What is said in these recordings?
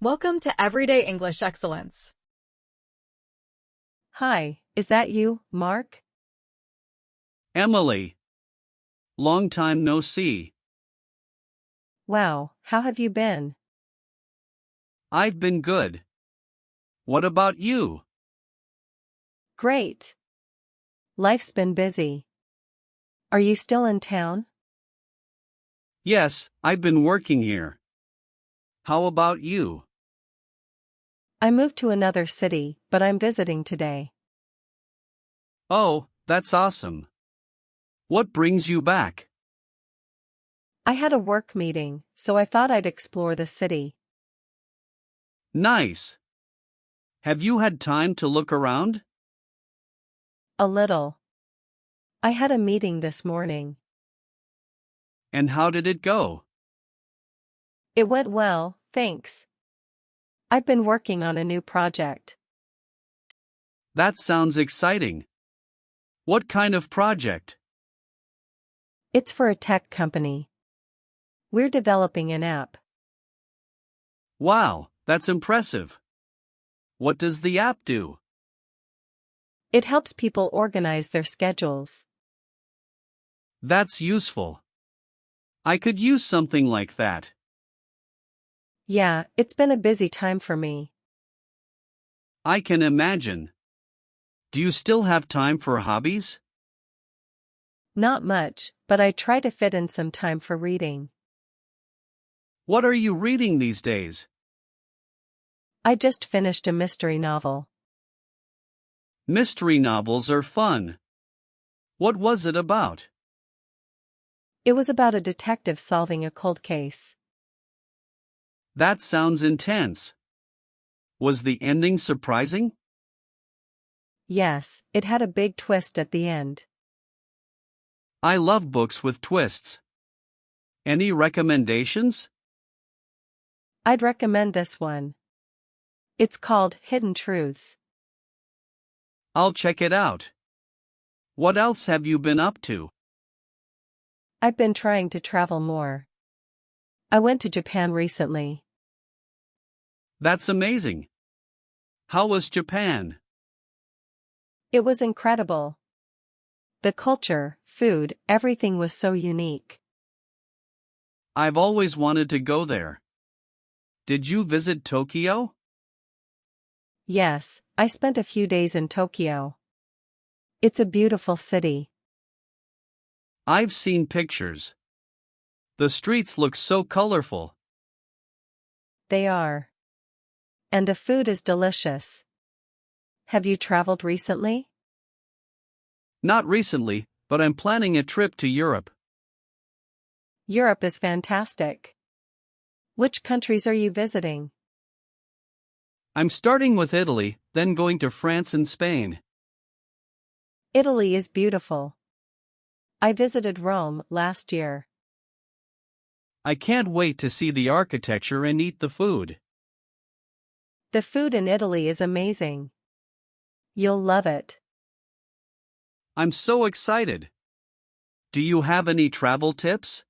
Welcome to Everyday English Excellence. Hi, is that you, Mark? Emily. Long time no see. Wow, how have you been? I've been good. What about you? Great. Life's been busy. Are you still in town? Yes, I've been working here. How about you? I moved to another city, but I'm visiting today. Oh, that's awesome. What brings you back? I had a work meeting, so I thought I'd explore the city. Nice. Have you had time to look around? A little. I had a meeting this morning. And how did it go? It went well, thanks. I've been working on a new project. That sounds exciting. What kind of project? It's for a tech company. We're developing an app. Wow, that's impressive. What does the app do? It helps people organize their schedules. That's useful. I could use something like that. Yeah, it's been a busy time for me. I can imagine. Do you still have time for hobbies? Not much, but I try to fit in some time for reading. What are you reading these days? I just finished a mystery novel. Mystery novels are fun. What was it about? It was about a detective solving a cold case. That sounds intense. Was the ending surprising? Yes, it had a big twist at the end. I love books with twists. Any recommendations? I'd recommend this one. It's called Hidden Truths. I'll check it out. What else have you been up to? I've been trying to travel more. I went to Japan recently. That's amazing. How was Japan? It was incredible. The culture, food, everything was so unique. I've always wanted to go there. Did you visit Tokyo? Yes, I spent a few days in Tokyo. It's a beautiful city. I've seen pictures. The streets look so colorful. They are. And the food is delicious. Have you traveled recently? Not recently, but I'm planning a trip to Europe. Europe is fantastic. Which countries are you visiting? I'm starting with Italy, then going to France and Spain. Italy is beautiful. I visited Rome last year. I can't wait to see the architecture and eat the food. The food in Italy is amazing. You'll love it. I'm so excited. Do you have any travel tips?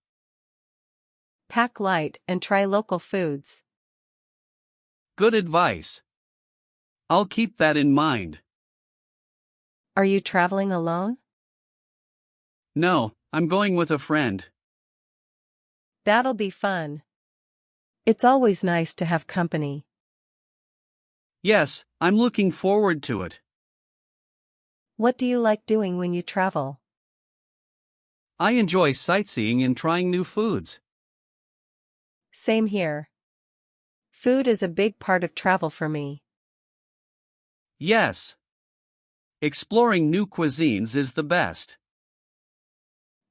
Pack light and try local foods. Good advice. I'll keep that in mind. Are you traveling alone? No, I'm going with a friend. That'll be fun. It's always nice to have company. Yes, I'm looking forward to it. What do you like doing when you travel? I enjoy sightseeing and trying new foods. Same here. Food is a big part of travel for me. Yes. Exploring new cuisines is the best.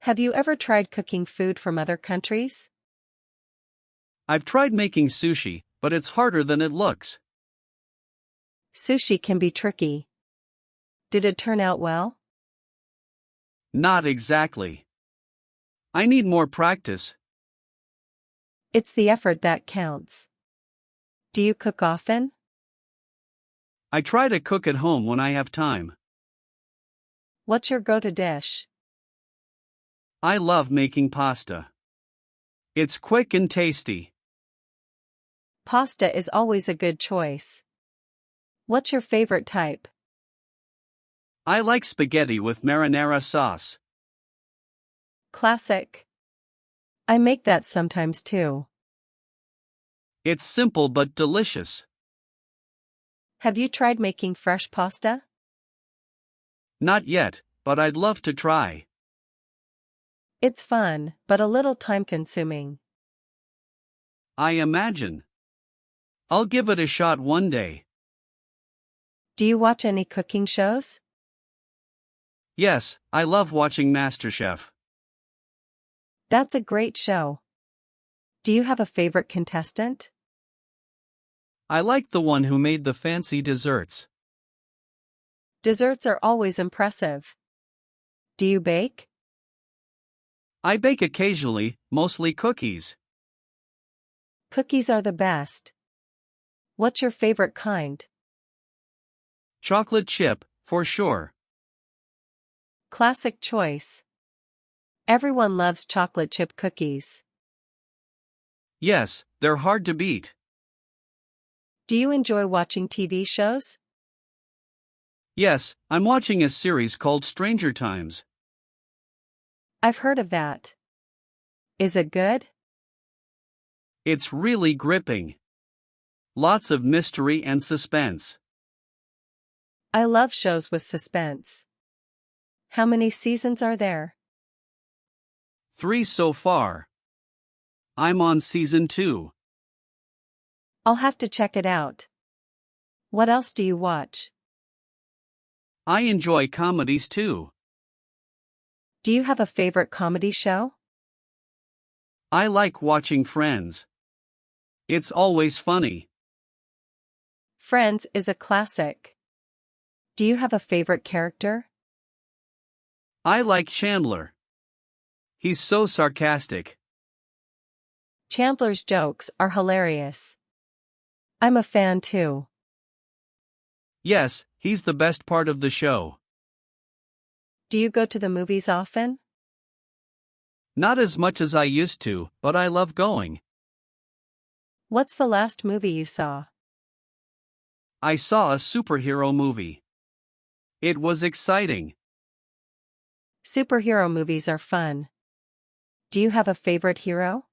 Have you ever tried cooking food from other countries? I've tried making sushi, but it's harder than it looks. Sushi can be tricky. Did it turn out well? Not exactly. I need more practice. It's the effort that counts. Do you cook often? I try to cook at home when I have time. What's your go-to dish? I love making pasta. It's quick and tasty. Pasta is always a good choice. What's your favorite type? I like spaghetti with marinara sauce. Classic. I make that sometimes too. It's simple but delicious. Have you tried making fresh pasta? Not yet, but I'd love to try. It's fun, but a little time-consuming. I imagine. I'll give it a shot one day. Do you watch any cooking shows? Yes, I love watching MasterChef. That's a great show. Do you have a favorite contestant? I like the one who made the fancy desserts. Desserts are always impressive. Do you bake? I bake occasionally, mostly cookies. Cookies are the best. What's your favorite kind? Chocolate chip, for sure. Classic choice. Everyone loves chocolate chip cookies. Yes, they're hard to beat. Do you enjoy watching TV shows? Yes, I'm watching a series called Stranger Times. I've heard of that. Is it good? It's really gripping. Lots of mystery and suspense. I love shows with suspense. How many seasons are there? 3 so far. I'm on season 2. I'll have to check it out. What else do you watch? I enjoy comedies too. Do you have a favorite comedy show? I like watching Friends. It's always funny. Friends is a classic. Do you have a favorite character? I like Chandler. He's so sarcastic. Chandler's jokes are hilarious. I'm a fan too. Yes, he's the best part of the show. Do you go to the movies often? Not as much as I used to, but I love going. What's the last movie you saw? I saw a superhero movie. It was exciting. Superhero movies are fun. Do you have a favorite hero?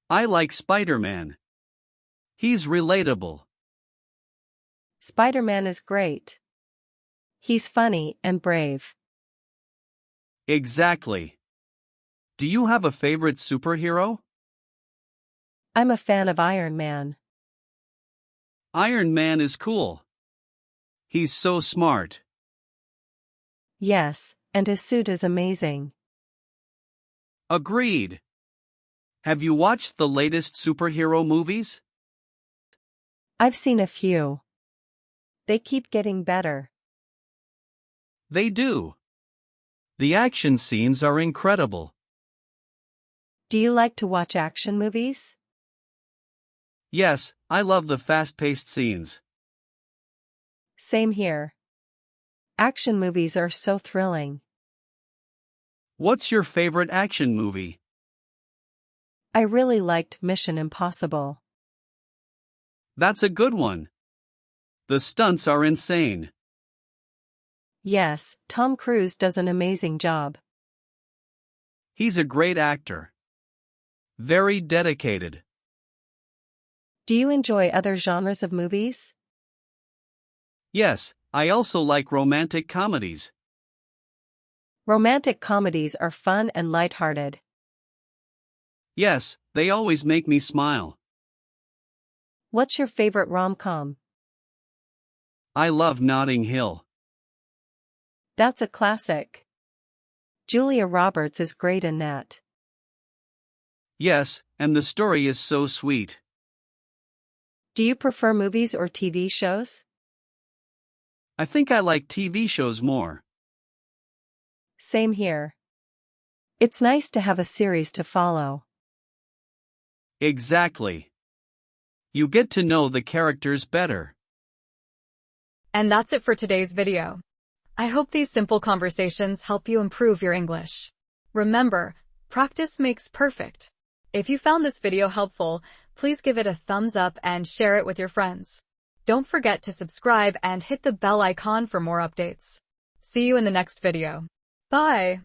I like Spider-Man. He's relatable. Spider-Man is great. He's funny and brave. Exactly. Do you have a favorite superhero? I'm a fan of Iron Man. Iron Man is cool. He's so smart. Yes, and his suit is amazing. Agreed. Have you watched the latest superhero movies? I've seen a few. They keep getting better. They do. The action scenes are incredible. Do you like to watch action movies? Yes, I love the fast-paced scenes. Same here. Action movies are so thrilling. What's your favorite action movie? I really liked Mission Impossible. That's a good one. The stunts are insane. Yes, Tom Cruise does an amazing job. He's a great actor. Very dedicated. Do you enjoy other genres of movies? Yes, I also like romantic comedies. Romantic comedies are fun and lighthearted. Yes, they always make me smile. What's your favorite rom-com? I love Notting Hill. That's a classic. Julia Roberts is great in that. Yes, and the story is so sweet. Do you prefer movies or TV shows? I think I like TV shows more. Same here. It's nice to have a series to follow. Exactly. You get to know the characters better. And that's it for today's video. I hope these simple conversations help you improve your English. Remember, practice makes perfect. If you found this video helpful, please give it a thumbs up and share it with your friends. Don't forget to subscribe and hit the bell icon for more updates. See you in the next video. Bye!